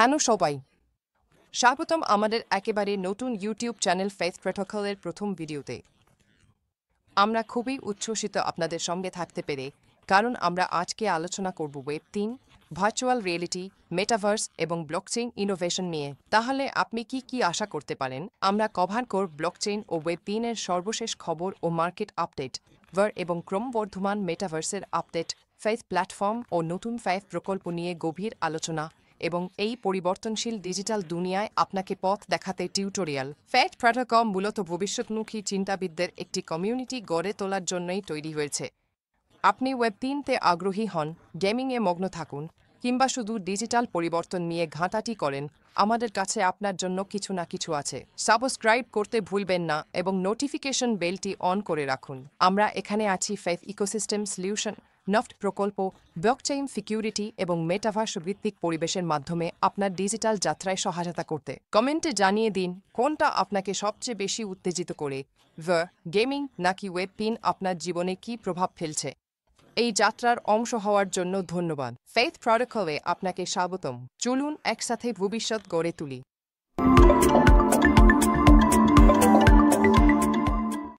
Hello সবাই, স্বাগতম আমাদের একেবারে নতুন ইউটিউব চ্যানেল ফেথ প্রটোকলের প্রথম ভিডিওতে। আমরা খুবই উচ্ছ্বসিত আপনাদের সঙ্গে থাকতে পেরে, কারণ আমরা আজকে আলোচনা করব ওয়েব 3, ভার্চুয়াল রিয়েলিটি, মেটাভার্স এবং ব্লকচেইন ইনোভেশন নিয়ে। তাহলে আপনি কি আশা করতে পারেন? আমরা কভার করব ব্লকচেইন ও ওয়েব 3 এর সর্বশেষ খবর ও মার্কেট আপডেট, ভার এবং ক্রমবর্ধমান মেটাভার্সের আপডেট, ফেথ প্ল্যাটফর্ম ও নতুন ফেথ প্রকল্প নিয়ে গভীর আলোচনা এবং এই পরিবর্তনশীল ডিজিটাল দুনিয়ায় আপনাকে পথ দেখাতে টিউটোরিয়াল। ফেথ প্রটোকল মূলত ভবিষ্যৎমুখী চিন্তাবিদদের একটি কমিউনিটি গড়ে তোলার জন্যই তৈরি হয়েছে। আপনি ওয়েব 3-তে আগ্রহী হন, গেমিংয়ে মগ্ন থাকুন, কিংবা শুধু ডিজিটাল পরিবর্তন নিয়ে ঘাঁটাটি করেন, আমাদের কাছে আপনার জন্য কিছু না কিছু আছে। সাবস্ক্রাইব করতে ভুলবেন না এবং নোটিফিকেশন বেলটি অন করে রাখুন। আমরা এখানে আছি ফেথ ইকোসিস্টেম সলিউশন, নফট প্রকল্প, ব্লকচেইন সিকিউরিটি এবং মেটাভার্স ভিত্তিক পরিবেশের মাধ্যমে আপনার ডিজিটাল যাত্রায় সহায়তা করতে। কমেন্টে জানিয়ে দিন কোনটা আপনাকে সবচেয়ে বেশি উত্তেজিত করে, গেমিং নাকি ওয়েব 3 আপনার জীবনে কী প্রভাব ফেলছে। এই যাত্রার অংশ হওয়ার জন্য ধন্যবাদ। ফেথ প্রটোকলে আপনাকে স্বাগতম। চলুন একসাথে ভবিষ্যৎ গড়ে তুলি।